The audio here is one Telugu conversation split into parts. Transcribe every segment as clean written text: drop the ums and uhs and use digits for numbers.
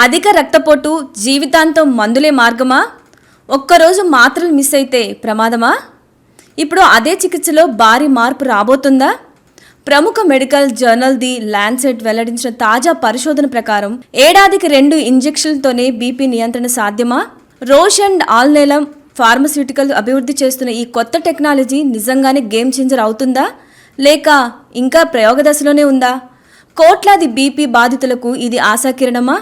అధిక రక్తపోటు జీవితాంతం మందులే మార్గమా? ఒక్కరోజు మాత్రలు మిస్ అయితే ప్రమాదమా? ఇప్పుడు అదే చికిత్సలో భారీ మార్పు రాబోతుందా? ప్రముఖ మెడికల్ జర్నల్ ది ల్యాన్సెట్ వెల్లడించిన తాజా పరిశోధన ప్రకారం ఏడాదికి 2 ఇంజెక్షన్లతోనే బీపీ నియంత్రణ సాధ్యమా? రోష్ అండ్ ఆల్నెలం ఫార్మస్యూటికల్ అభివృద్ధి చేస్తున్న ఈ కొత్త టెక్నాలజీ నిజంగానే గేమ్ చేంజర్ అవుతుందా, లేక ఇంకా ప్రయోగ దశలోనే ఉందా? కోట్లాది బీపీ బాధితులకు ఇది ఆశాకిరణమా,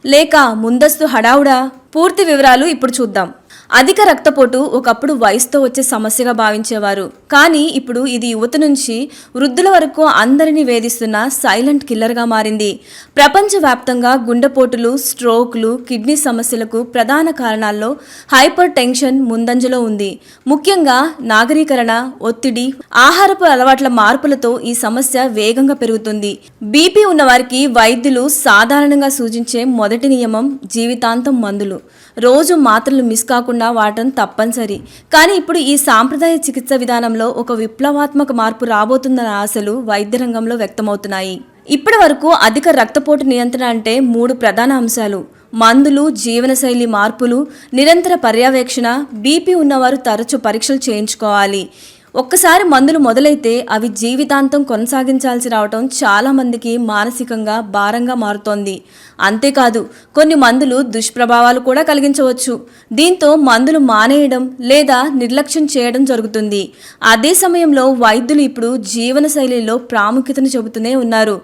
లేక ముందస్తు హడావుడా? పూర్తి వివరాలు ఇప్పుడు చూద్దాం. అధిక రక్తపోటు ఒకప్పుడు వయసుతో వచ్చే సమస్యగా భావించేవారు. కానీ ఇప్పుడు ఇది యువత నుంచి వృద్ధుల వరకు అందరినీ వేధిస్తున్న సైలెంట్ కిల్లర్గా మారింది. ప్రపంచవ్యాప్తంగా గుండెపోటులు, స్ట్రోక్లు, కిడ్నీ సమస్యలకు ప్రధాన కారణాల్లో హైపర్ టెన్షన్ ముందంజలో ఉంది. ముఖ్యంగా నాగరీకరణ, ఒత్తిడి, ఆహారపు అలవాట్ల మార్పులతో ఈ సమస్య వేగంగా పెరుగుతుంది. బీపీ ఉన్నవారికి వైద్యులు సాధారణంగా సూచించే మొదటి నియమం జీవితాంతం మందులు. రోజు మాత్రలు మిస్ కాకుండా వాడటం తప్పనిసరి. కానీ ఇప్పుడు ఈ సాంప్రదాయ చికిత్స విధానంలో ఒక విప్లవాత్మక మార్పు రాబోతుందన్న ఆశలు వైద్య రంగంలో వ్యక్తమవుతున్నాయి. ఇప్పటి వరకు అధిక రక్తపోటు నియంత్రణ అంటే 3 ప్రధాన అంశాలు: మందులు, జీవనశైలి మార్పులు, నిరంతర పర్యవేక్షణ. బీపీ ఉన్నవారు తరచూ పరీక్షలు చేయించుకోవాలి. ఒక్కసారి మందులు మొదలైతే అవి జీవితాంతం కొనసాగించాల్సి రావటం చాలా మందికి మానసికంగా భారంగా మారుతోంది. అంతేకాదు, కొన్ని మందులు దుష్ప్రభావాలు కూడా కలిగించవచ్చు. దీంతో మందులు మానేయడం లేదా నిర్లక్ష్యం చేయడం జరుగుతుంది. అదే సమయంలో వైద్యులు ఇప్పుడు జీవనశైలిలో ప్రాముఖ్యతను చెబుతూనే ఉన్నారు.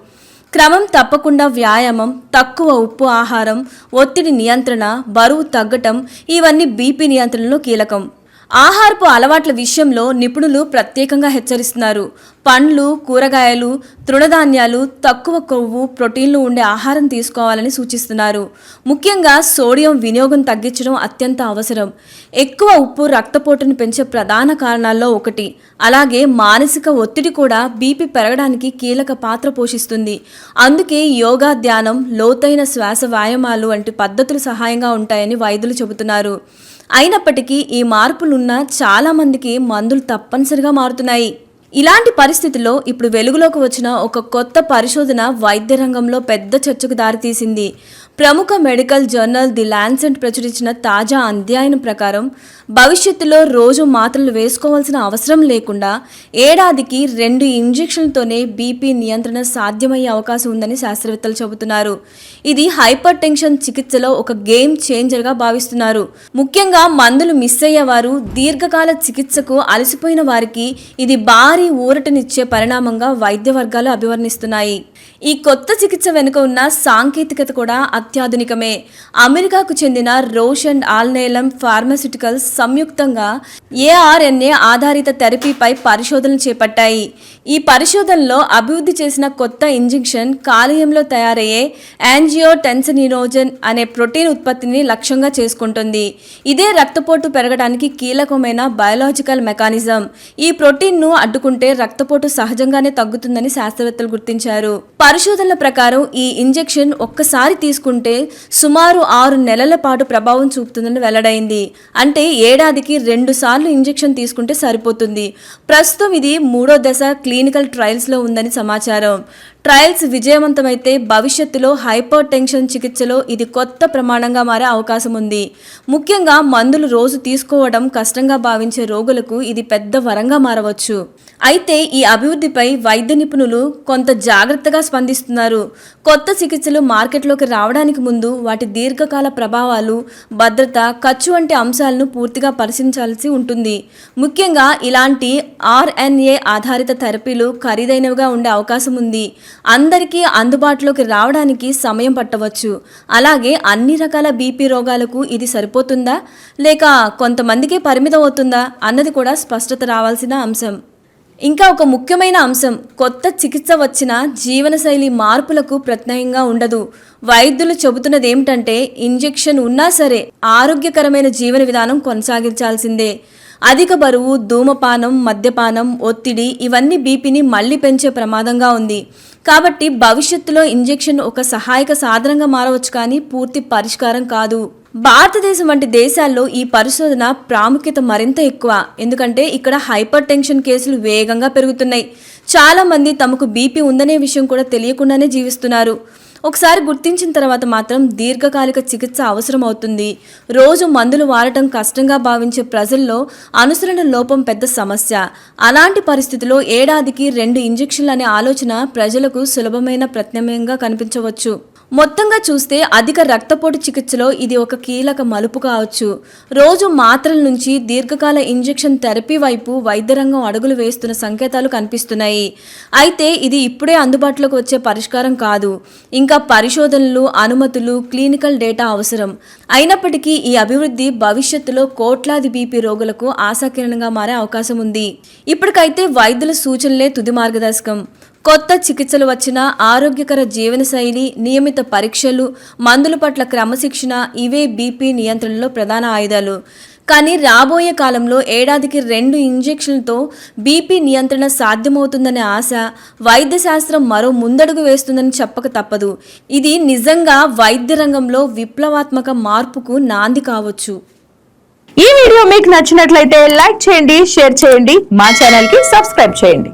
క్రమం తప్పకుండా వ్యాయామం, తక్కువ ఉప్పు ఆహారం, ఒత్తిడి నియంత్రణ, బరువు తగ్గటం ఇవన్నీ బీపీ నియంత్రణలో కీలకం. ఆహారపు అలవాట్ల విషయంలో నిపుణులు ప్రత్యేకంగా హెచ్చరిస్తున్నారు. పండ్లు, కూరగాయలు, తృణధాన్యాలు, తక్కువ కొవ్వు, ప్రోటీన్లు ఉండే ఆహారం తీసుకోవాలని సూచిస్తున్నారు. ముఖ్యంగా సోడియం వినియోగం తగ్గించడం అత్యంత అవసరం. ఎక్కువ ఉప్పు రక్తపోటును పెంచే ప్రధాన కారణాల్లో ఒకటి. అలాగే మానసిక ఒత్తిడి కూడా బీపీ పెరగడానికి కీలక పాత్ర పోషిస్తుంది. అందుకే యోగా, ధ్యానం, లోతైన శ్వాస వ్యాయామాలు వంటి పద్ధతులు సహాయంగా ఉంటాయని వైద్యులు చెబుతున్నారు. అయినప్పటికీ ఈ మార్పులున్న చాలా మందికి మందులు తప్పనిసరిగా మారుతున్నాయి. ఇలాంటి పరిస్థితుల్లో ఇప్పుడు వెలుగులోకి వచ్చిన ఒక కొత్త పరిశోధన వైద్య రంగంలో పెద్ద చర్చకు దారితీసింది. ప్రముఖ మెడికల్ జర్నల్ ది ల్యాన్సెట్ ప్రచురించిన తాజా అధ్యయనం ప్రకారం భవిష్యత్తులో రోజు మాత్రలు వేసుకోవాల్సిన అవసరం లేకుండా ఏడాదికి 2 ఇంజెక్షన్లతోనే బీపీ నియంత్రణ సాధ్యమయ్యే అవకాశం ఉందని శాస్త్రవేత్తలు చెబుతున్నారు. ఇది హైపర్ టెన్షన్ చికిత్సలో ఒక గేమ్ చేంజర్గా భావిస్తున్నారు. ముఖ్యంగా మందులు మిస్ అయ్యేవారు, దీర్ఘకాల చికిత్సకు అలసిపోయిన వారికి ఇది భారీ ఊరటనిచ్చే పరిణామంగా వైద్య వర్గాలు అభివర్ణిస్తున్నాయి. ఈ కొత్త చికిత్స వెనుక ఉన్న సాంకేతికత కూడా అత్యాధునికమే. అమెరికాకు చెందిన రోష్ అండ్ ఆల్నెలం ఫార్మాస్యూటికల్స్ సంయుక్తంగా ఏఆర్ఎన్ఏ ఆధారిత థెరపీపై పరిశోధనలు చేపట్టాయి. ఈ పరిశోధనలో అభివృద్ధి చేసిన కొత్త ఇంజెక్షన్ కాలేయంలో తయారయ్యే యాంజియోటెన్సినినోజన్ అనే ప్రోటీన్ ఉత్పత్తిని లక్ష్యంగా చేసుకుంటుంది. ఇదే రక్తపోటు పెరగడానికి కీలకమైన బయోలాజికల్ మెకానిజం. ఈ ప్రోటీన్ను అడ్డుకుంటే రక్తపోటు సహజంగానే తగ్గుతుందని శాస్త్రవేత్తలు గుర్తించారు. పరిశోధనల ప్రకారం ఈ ఇంజెక్షన్ ఒక్కసారి తీసుకుంటే సుమారు 6 నెలల పాటు ప్రభావం చూపుతుందని వెల్లడైంది. అంటే ఏడాదికి 2 సార్లు ఇంజెక్షన్ తీసుకుంటే సరిపోతుంది. ప్రస్తుతం ఇది 3వ దశ క్లినికల్ ట్రయల్స్లో ఉందని సమాచారం. ట్రయల్స్ విజయవంతమైతే భవిష్యత్తులో హైపర్ టెన్షన్ చికిత్సలో ఇది కొత్త ప్రమాణంగా మారే అవకాశం ఉంది. ముఖ్యంగా మందులు రోజు తీసుకోవడం కష్టంగా భావించే రోగులకు ఇది పెద్ద వరంగా మారవచ్చు. అయితే ఈ అభివృద్ధిపై వైద్య నిపుణులు కొంత జాగ్రత్తగా స్పందిస్తున్నారు. కొత్త చికిత్సలు మార్కెట్లోకి రావడానికి ముందు వాటి దీర్ఘకాల ప్రభావాలు, భద్రత, ఖర్చు వంటి అంశాలను పూర్తిగా పరిశీలించాల్సి ఉంటుంది. ముఖ్యంగా ఇలాంటి ఆర్ఎన్ఏ ఆధారిత థెరపీలు ఖరీదైనవిగా ఉండే అవకాశం ఉంది. అందరికీ అందుబాటులోకి రావడానికి సమయం పట్టవచ్చు. అలాగే అన్ని రకాల బీపీ రోగాలకు ఇది సరిపోతుందా, లేక కొంతమందికే పరిమితం అవుతుందా అన్నది కూడా స్పష్టత రావాల్సిన అంశం. ఇంకా ఒక ముఖ్యమైన అంశం, కొత్త చికిత్స వచ్చిన జీవనశైలి మార్పులకు ప్రత్యామ్నాయంగా ఉండదు. వైద్యులు చెబుతున్నది ఏమిటంటే ఇంజెక్షన్ ఉన్నా సరే ఆరోగ్యకరమైన జీవన విధానం కొనసాగించాల్సిందే. అధిక బరువు, ధూమపానం, మద్యపానం, ఒత్తిడి ఇవన్నీ బీపీని మళ్లీ పెంచే ప్రమాదంగా ఉంది. కాబట్టి భవిష్యత్తులో ఇంజెక్షన్ ఒక సహాయక సాధనంగా మారవచ్చు, కానీ పూర్తి పరిష్కారం కాదు. భారతదేశం వంటి దేశాల్లో ఈ పరిశోధన ప్రాముఖ్యత మరింత ఎక్కువ. ఎందుకంటే ఇక్కడ హైపర్ టెన్షన్ కేసులు వేగంగా పెరుగుతున్నాయి. చాలా మంది తమకు బీపీ ఉందనే విషయం కూడా తెలియకుండానే జీవిస్తున్నారు. ఒకసారి గుర్తించిన తర్వాత మాత్రం దీర్ఘకాలిక చికిత్స అవసరం అవుతుంది. రోజు మందులు వాడటం కష్టంగా భావించే ప్రజల్లో అనుసరణ లోపం పెద్ద సమస్య. అలాంటి పరిస్థితిలో ఏడాదికి 2 ఇంజెక్షన్లు అనే ఆలోచన ప్రజలకు సులభమైన ప్రత్యామ్నాయంగా కనిపించవచ్చు. మొత్తంగా చూస్తే అధిక రక్తపోటు చికిత్సలో ఇది ఒక కీలక మలుపు కావచ్చు. రోజు మాత్రల నుంచి దీర్ఘకాల ఇంజెక్షన్ థెరపీ వైపు వైద్య రంగం అడుగులు వేస్తున్న సంకేతాలు కనిపిస్తున్నాయి. అయితే ఇది ఇప్పుడే అందుబాటులోకి వచ్చే పరిష్కారం కాదు. ఇంకా పరిశోధనలు, అనుమతులు, క్లినికల్ డేటా అవసరం. అయినప్పటికీ ఈ అభివృద్ధి భవిష్యత్తులో కోట్లాది బీపీ రోగులకు ఆశాకిరణంగా మారే అవకాశం ఉంది. ఇప్పటికైతే వైద్యుల సూచనలే తుది మార్గదర్శకం. కొత్త చికిత్సలు వచ్చిన ఆరోగ్యకర జీవనశైలి, నియమిత పరీక్షలు, మందుల పట్ల క్రమశిక్షణ ఇవే బీపీ నియంత్రణలో ప్రధాన ఆయుధాలు. కానీ రాబోయే కాలంలో ఏడాదికి 2 ఇంజెక్షన్లతో బీపీ నియంత్రణ సాధ్యమవుతుందనే ఆశ వైద్య శాస్త్రం మరో ముందడుగు వేస్తుందని చెప్పక తప్పదు. ఇది నిజంగా వైద్య రంగంలో విప్లవాత్మక మార్పుకు నాంది కావచ్చు. ఈ వీడియో మీకు నచ్చినట్లయితే లైక్ చేయండి, షేర్ చేయండి, మా ఛానల్ కి సబ్స్క్రైబ్ చేయండి.